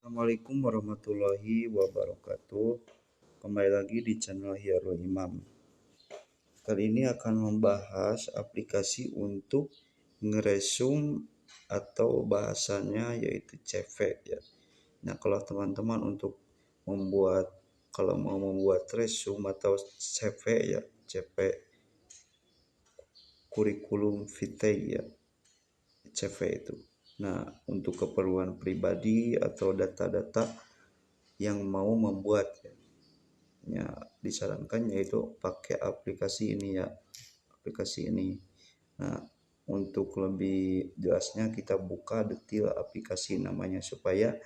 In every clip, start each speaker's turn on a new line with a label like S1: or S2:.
S1: Assalamualaikum warahmatullahi wabarakatuh. Kembali lagi di channel Hierul Imam. Kali ini akan membahas aplikasi untuk ngeresum atau bahasanya yaitu CV ya. Nah, kalau teman-teman untuk kalau mau membuat resume atau CV ya, CV kurikulum vitae ya, CV itu. Nah, untuk keperluan pribadi atau data-data yang mau membuat ya, disarankan yaitu pakai aplikasi ini ya, aplikasi ini. Nah, untuk lebih jelasnya kita buka detail aplikasi namanya supaya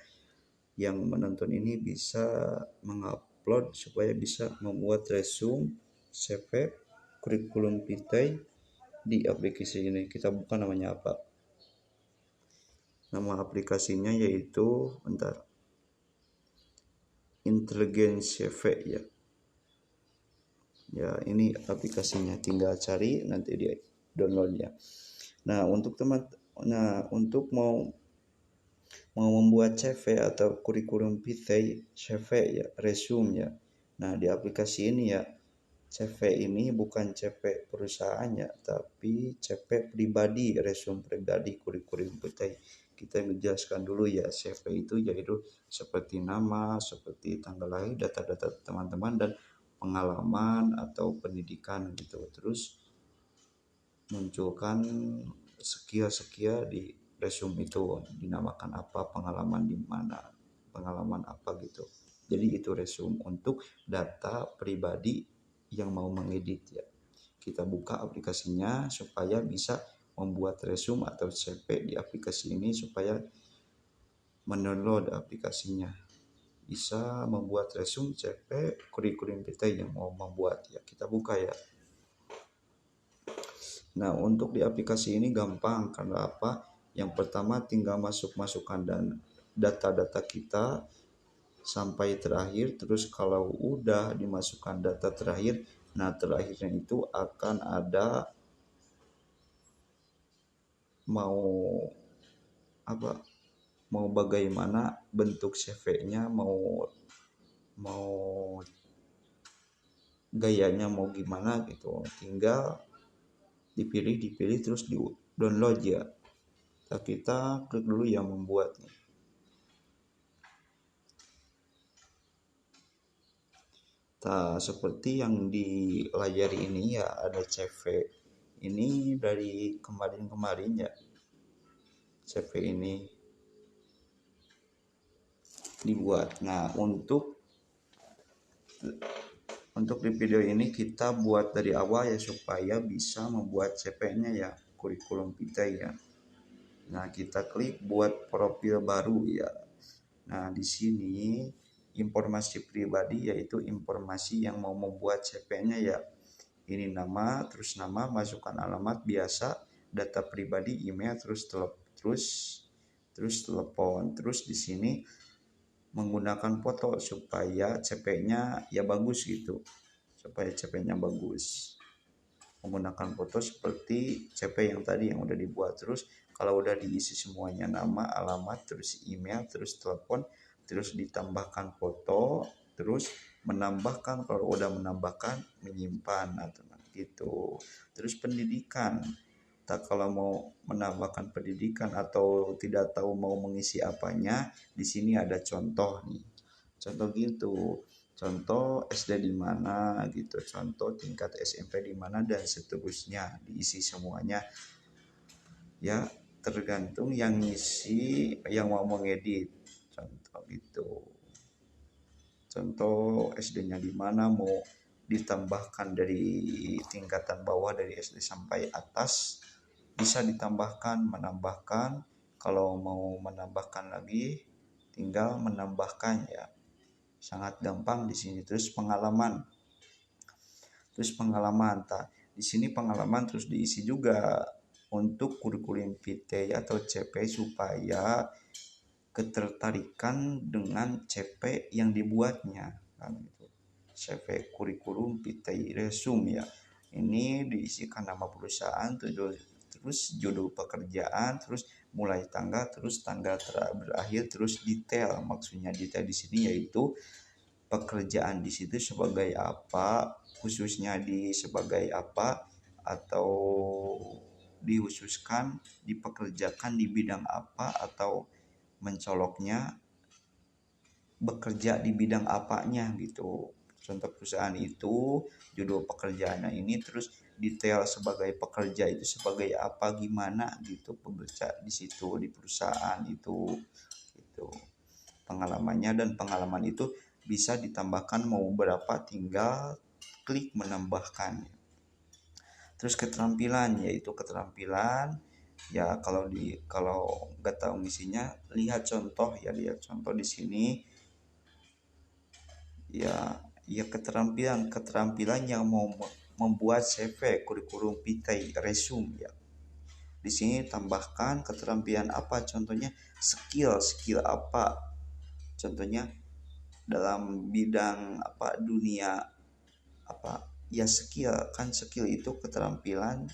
S1: yang menonton ini bisa mengupload, supaya bisa membuat resume, CV, kurikulum vitae di aplikasi ini. Kita buka namanya apa? Nama aplikasinya yaitu Intelligence CV ya. Ya, ini aplikasinya, tinggal cari nanti dia downloadnya. Nah, untuk mau membuat CV atau kurikulum vitae, CV ya, resume ya. Nah, di aplikasi ini ya, CV ini bukan CV perusahaannya, tapi CV pribadi, resume pribadi, kurikulum vitae. Kita menjelaskan dulu ya, CV itu yaitu seperti nama, seperti tanggal lahir, data-data teman-teman, dan pengalaman atau pendidikan gitu. Terus munculkan sekia-sekia di resume itu, dinamakan apa, pengalaman di mana, pengalaman apa gitu. Jadi itu resume untuk data pribadi yang mau mengedit ya. Kita buka aplikasinya supaya bisa membuat resume atau CV di aplikasi ini, supaya mendownload aplikasinya bisa membuat resume, CV, kurikulum kita yang mau membuat ya. Kita buka ya. Nah, untuk di aplikasi ini gampang karena apa? Yang pertama tinggal masukkan dan data-data kita sampai terakhir. Terus kalau udah dimasukkan data terakhir, nah terakhirnya itu akan ada mau bagaimana bentuk CV-nya, mau gayanya mau gimana gitu, tinggal dipilih terus di download ya. Kita klik dulu yang membuatnya. Nah, seperti yang di layar ini ya, ada CV ini dari kemarin ya. CV ini dibuat. Nah, untuk di video ini kita buat dari awal ya, supaya bisa membuat CV-nya ya, kurikulum kita ya. Nah, kita klik buat profil baru ya. Nah, di sini informasi pribadi yaitu informasi yang mau membuat CV-nya ya. Ini nama, terus nama, masukkan alamat biasa, data pribadi, email, terus telepon. Terus di sini menggunakan foto supaya CV-nya ya bagus gitu. Supaya CV-nya bagus. Menggunakan foto seperti CV yang tadi yang udah dibuat. Terus kalau udah diisi semuanya, nama, alamat, terus email, terus telepon, terus ditambahkan foto, terus menambahkan, kalau udah menambahkan, menyimpan atau gitu. Terus pendidikan. Kalau mau menambahkan pendidikan atau tidak tahu mau mengisi apanya, di sini ada contoh nih. Contoh gitu. Contoh SD di mana gitu, contoh tingkat SMP di mana, dan seterusnya diisi semuanya. Ya, tergantung yang ngisi, yang mau mengedit. Contoh gitu. Contoh SD-nya di mana, mau ditambahkan dari tingkatan bawah dari SD sampai atas, bisa ditambahkan, menambahkan. Kalau mau menambahkan lagi, tinggal menambahkan ya. Sangat gampang di sini. Terus pengalaman. Di sini pengalaman terus diisi juga untuk kurikulum vitae atau CV, supaya ketertarikan dengan CV yang dibuatnya kan gitu. CV kurikulum vitae resume ya. Ini diisikan nama perusahaan, terus judul pekerjaan, terus mulai tanggal terus tanggal berakhir terus detail. Maksudnya detail di sini yaitu pekerjaan di situ sebagai apa, khususnya di sebagai apa, atau dikhususkan dipekerjakan di bidang apa, atau mencoloknya bekerja di bidang apanya gitu. Contoh perusahaan itu, judul pekerjaannya ini, terus detail sebagai pekerja itu sebagai apa, gimana gitu pekerja di situ di perusahaan itu gitu pengalamannya. Dan pengalaman itu bisa ditambahkan mau berapa, tinggal klik menambahkan. Terus keterampilan, yaitu keterampilan ya kalau nggak tahu misinya lihat contoh ya, lihat contoh di sini ya. Keterampilan yang mau membuat CV, kurikulum vitae, resume ya. Di sini tambahkan keterampilan apa, contohnya skill apa, contohnya dalam bidang apa, dunia apa ya. Skill itu keterampilan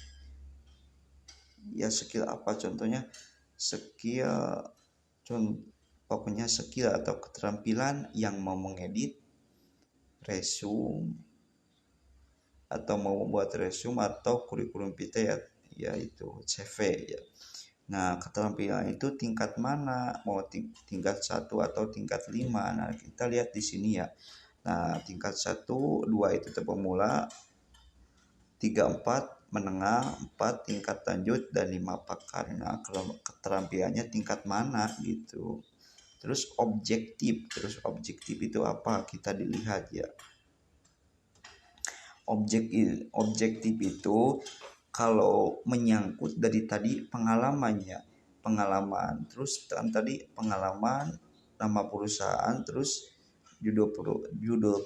S1: ya. Skill apa, contohnya skill pokoknya skill atau keterampilan yang mau mengedit resume atau mau membuat resume atau kurikulum vitae ya, yaitu CV ya. Nah, keterampilan itu tingkat mana? Mau tingkat 1 atau tingkat 5. Nah, kita lihat di sini ya. Nah, tingkat 1, 2 itu pemula, 3, 4 menengah, 4 tingkat lanjut, dan 5 pakar. Nah, kalau keterampilannya tingkat mana gitu. Terus objektif itu apa? Kita dilihat ya. Objektif itu kalau menyangkut dari tadi pengalaman, terus kan tadi pengalaman, nama perusahaan, terus judul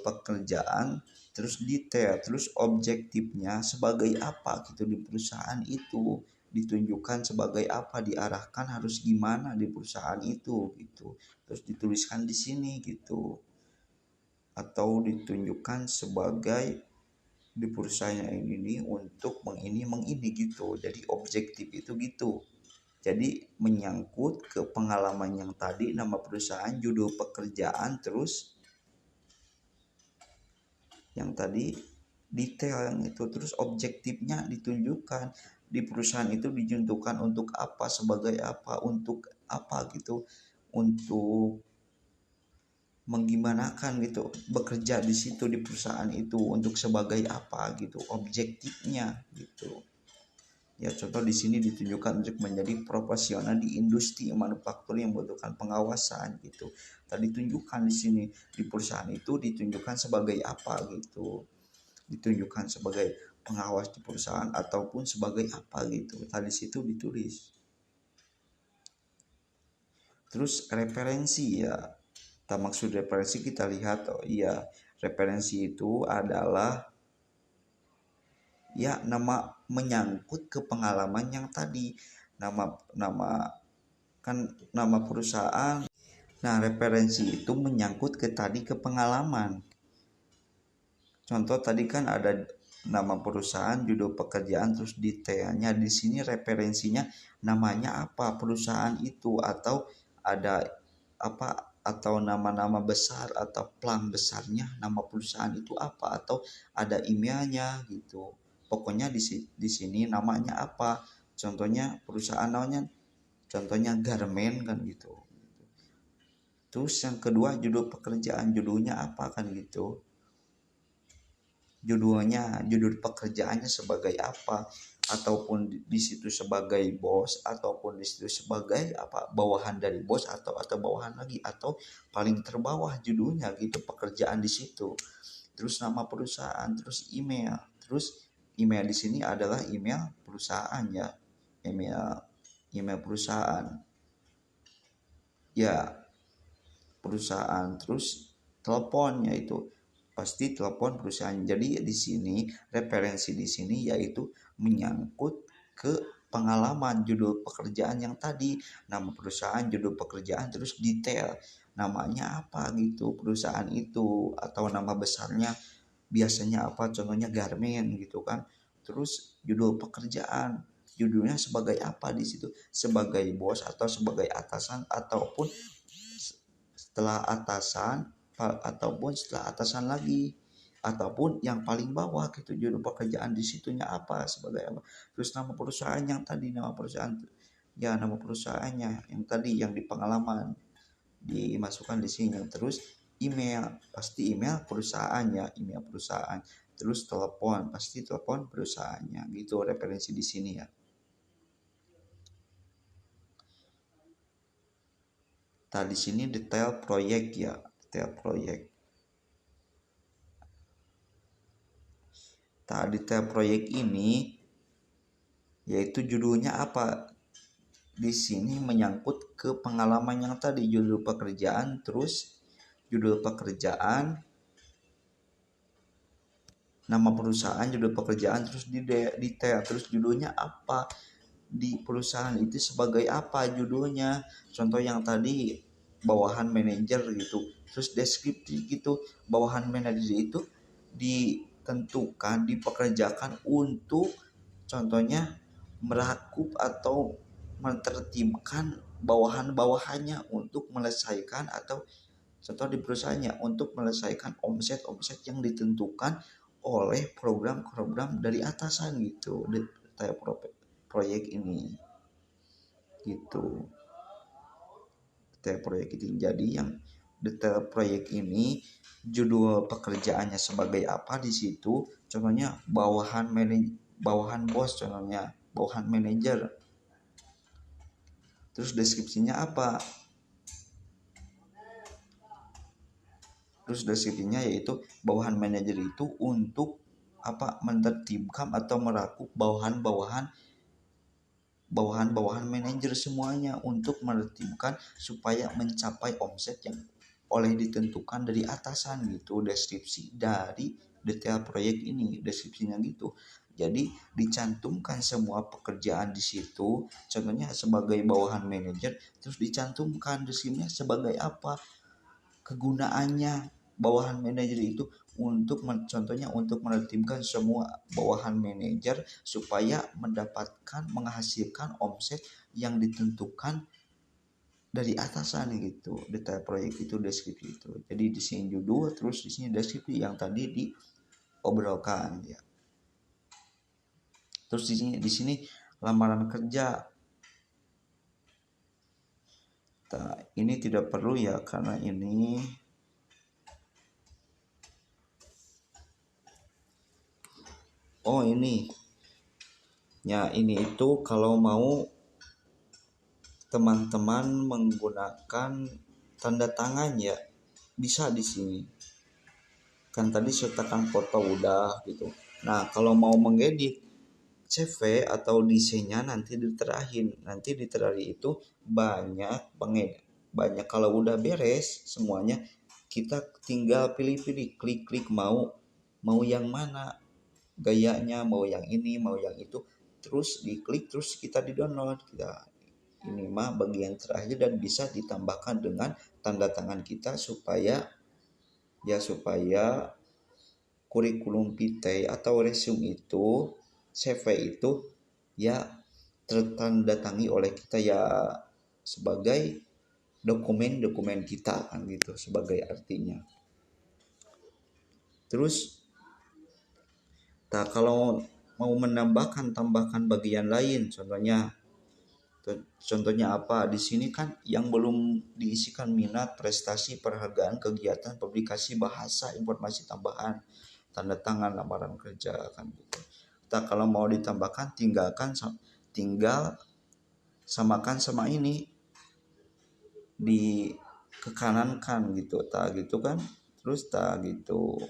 S1: pekerjaan, terus detail, terus objektifnya sebagai apa gitu di perusahaan itu, ditunjukkan sebagai apa, diarahkan harus gimana di perusahaan itu gitu, terus dituliskan di sini gitu, atau ditunjukkan sebagai di perusahaan ini untuk mengini gitu. Jadi objektif itu gitu. Jadi menyangkut ke pengalaman yang tadi, nama perusahaan, judul pekerjaan, terus yang tadi detail yang itu, terus objektifnya ditunjukkan di perusahaan itu ditunjukkan untuk apa, sebagai apa, untuk apa gitu, untuk menggimanakan gitu bekerja di situ di perusahaan itu, untuk sebagai apa gitu, objektifnya gitu ya. Contoh di sini ditunjukkan untuk menjadi profesional di industri manufaktur yang membutuhkan pengawasan gitu. Tadi tunjukkan di sini di perusahaan itu ditunjukkan sebagai apa gitu, ditunjukkan sebagai pengawas di perusahaan ataupun sebagai apa gitu. Tadi situ ditulis. Terus referensi ya. Tak maksud referensi kita lihat, oh iya, referensi itu adalah ya nama menyangkut ke pengalaman yang tadi, nama kan nama perusahaan. Nah, referensi itu menyangkut ke tadi ke pengalaman. Contoh tadi kan ada nama perusahaan, judul pekerjaan, terus detailnya. Di sini referensinya namanya apa perusahaan itu, atau ada apa, atau nama-nama besar atau plang besarnya nama perusahaan itu apa, atau ada emailnya gitu. Pokoknya di sini namanya apa. Contohnya perusahaan namanya, contohnya Garmen kan gitu. Terus yang kedua judul pekerjaan, judulnya apa kan gitu. Judul pekerjaannya sebagai apa, ataupun di situ sebagai bos, ataupun di situ sebagai apa, bawahan dari bos, atau bawahan lagi, atau paling terbawah judulnya gitu, pekerjaan di situ. Terus nama perusahaan, terus email. Terus email di sini adalah email perusahaan ya, email perusahaan ya, perusahaan. Terus teleponnya itu pasti telepon perusahaan. Jadi di sini referensi di sini yaitu menyangkut ke pengalaman, judul pekerjaan yang tadi, nama perusahaan, judul pekerjaan, terus detail namanya apa gitu perusahaan itu, atau nama besarnya biasanya apa, contohnya Garmen gitu kan. Terus judul pekerjaan, judulnya sebagai apa di situ, sebagai bos atau sebagai atasan ataupun setelah atasan ataupun setelah atasan lagi ataupun yang paling bawah gitu, judul pekerjaan di situnya apa sebagai apa. Terus nama perusahaan yang tadi, nama perusahaan ya, nama perusahaannya yang tadi yang di pengalaman dimasukkan di sini. Terus email, pasti email perusahaannya, email perusahaan. Terus telepon, pasti telepon perusahaannya gitu, referensi di sini ya. Nah, di sini detail proyek ya, detail proyek. Nah, detail proyek ini yaitu judulnya apa? Di sini menyangkut ke pengalaman yang tadi, judul pekerjaan, terus judul pekerjaan, nama perusahaan, judul pekerjaan, terus detail, terus judulnya apa di perusahaan itu sebagai apa judulnya. Contoh yang tadi bawahan manajer gitu, terus deskripsi gitu. Bawahan manajer itu ditentukan, dipekerjakan untuk contohnya merakup atau menertibkan bawahan-bawahannya untuk melesaikan, atau contoh di perusahaannya untuk melesaikan omset-omset yang ditentukan oleh program-program dari atasan gitu. Detail proyek ini gitu, detail proyek ini. Jadi yang detail proyek ini judul pekerjaannya sebagai apa di situ, contohnya bawahan bos, contohnya bawahan manajer. Terus deskripsinya apa? Terus deskripsinya yaitu bawahan manajer itu untuk apa, menertibkan atau merakup bawahan-bawahan manajer semuanya untuk menertibkan supaya mencapai omset yang oleh ditentukan dari atasan gitu. Deskripsi dari detail proyek ini, deskripsinya gitu. Jadi dicantumkan semua pekerjaan di situ, contohnya sebagai bawahan manajer, terus dicantumkan di sini sebagai apa kegunaannya bawahan manajer itu, untuk contohnya untuk menertibkan semua bawahan manajer supaya mendapatkan menghasilkan omset yang ditentukan dari atasan gitu. Detail proyek itu deskripsi itu. Jadi di sini judul, terus di sini deskripsi yang tadi diobrolkan ya. Terus di sini lamaran kerja. Nah, ini tidak perlu ya karena ini ini ya, ini itu kalau mau teman-teman menggunakan tanda tangan ya bisa di sini. Kan tadi sertakan foto udah gitu. Nah, kalau mau mengedit CV atau desainnya nanti di terakhir itu banyak banyak. Kalau udah beres semuanya, kita tinggal pilih-pilih, klik-klik mau yang mana gayanya, mau yang ini, mau yang itu, terus diklik, terus kita di-download. Ini mah bagian terakhir dan bisa ditambahkan dengan tanda tangan kita supaya kurikulum vitae atau resume itu, CV itu ya tertandatangi oleh kita ya sebagai dokumen kita kan gitu, sebagai artinya. Terus kalau mau tambahkan bagian lain, contohnya apa? Di sini kan yang belum diisikan minat, prestasi, penghargaan, kegiatan, publikasi, bahasa, informasi tambahan, tanda tangan lamaran kerja kan gitu. Kalau mau ditambahkan tinggal samakan sama ini di ke kanan kan gitu, gitu kan. Terus gitu.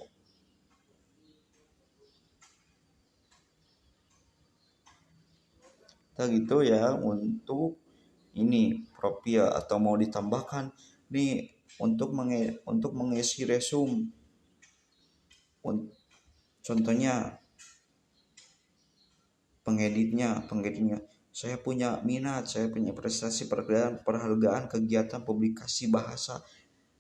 S1: Gitu ya untuk ini profil, atau mau ditambahkan nih untuk mengisi resume. Contohnya pengeditnya saya punya minat, saya punya prestasi, penghargaan, kegiatan, publikasi, bahasa,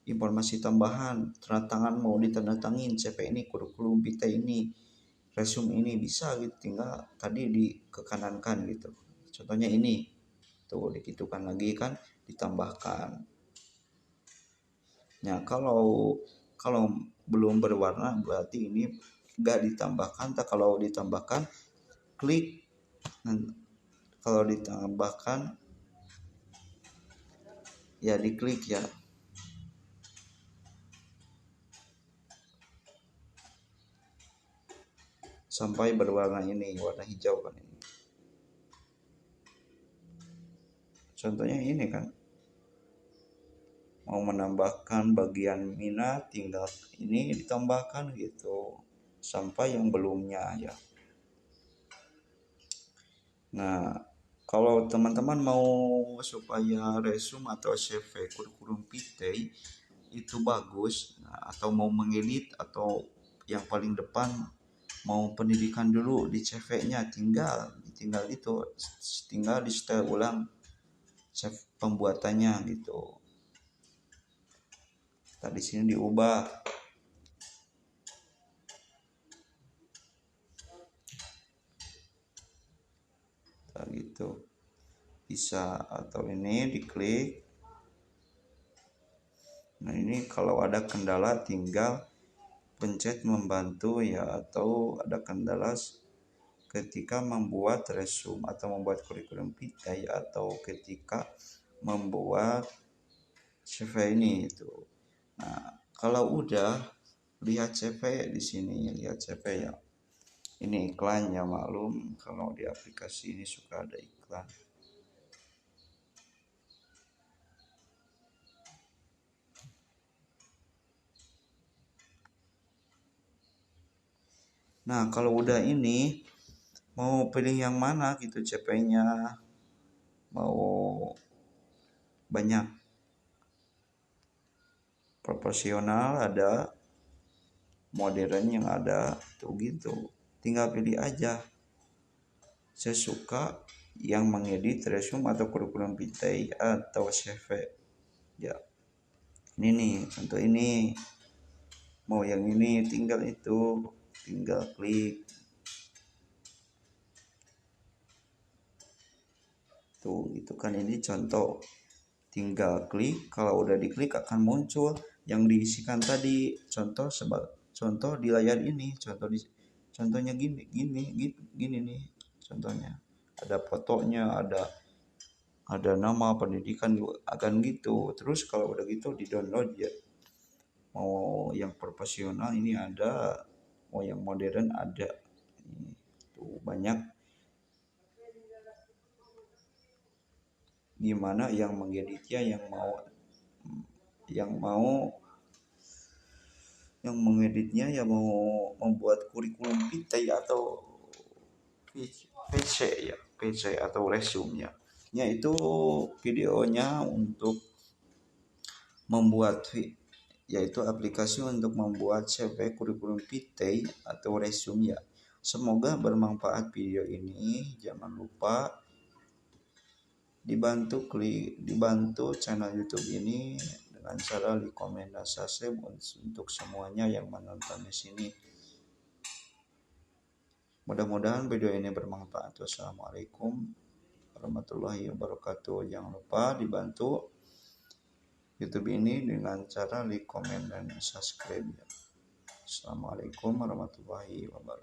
S1: informasi tambahan, tanda tangan mau ditandatangin CV ini, kurikulum vitae ini resume ini bisa gitu, tinggal tadi dikekanankan gitu. Contohnya ini tuh dikitukan lagi kan, ditambahkan. Nah kalau belum berwarna berarti ini enggak ditambahkan. Kalau ditambahkan klik, kalau ditambahkan ya diklik ya. Sampai berwarna ini, warna hijau kan ini. Contohnya ini kan. Mau menambahkan bagian minat tinggal ini ditambahkan gitu. Sampai yang belumnya ya. Nah, kalau teman-teman mau supaya resume atau CV kurikulum vitae itu bagus, nah, atau mau mengedit atau yang paling depan mau pendidikan dulu di CV-nya, tinggal itu tinggal di setel ulang pembuatannya gitu. Tadi sini diubah. Nah, gitu. Bisa atau ini diklik. Nah, ini kalau ada kendala tinggal pencet membantu ya, atau ada kendala ketika membuat resume atau membuat kurikulum vitae atau ketika membuat CV ini itu. Nah, kalau udah lihat CV di sini, lihat CV ya. Ini iklannya, maklum kalau di aplikasi ini suka ada iklan. Nah, kalau udah ini mau pilih yang mana gitu CV-nya, mau banyak proporsional ada, modern yang ada tuh gitu. Tinggal pilih aja. Saya suka yang mengedit resume atau kurikulum vitae atau CV. Ya. Ini nih, contoh ini. Mau yang ini tinggal klik. Tuh, itu kan ini contoh. Tinggal klik, kalau udah diklik akan muncul yang diisikan tadi. Contoh di layar ini, contohnya gini nih contohnya. Ada fotonya, ada nama pendidikan akan gitu. Terus kalau udah gitu di-download ya. Mau yang profesional ini ada, mau yang modern ada. Tuh banyak. Gimana yang mengeditnya, yang mengeditnya ya mau membuat kurikulum vitae atau PC atau resume-nya. Itu videonya untuk membuat, yaitu aplikasi untuk membuat CV kurikulum vitae atau resume ya. Semoga bermanfaat video ini. Jangan lupa dibantu channel YouTube ini dengan cara like, comment, dan subscribe untuk semuanya yang menonton di sini. Mudah-mudahan video ini bermanfaat. Wassalamualaikum warahmatullahi wabarakatuh. Jangan lupa dibantu YouTube ini dengan cara like, comment, dan subscribe. Assalamualaikum warahmatullahi wabarakatuh.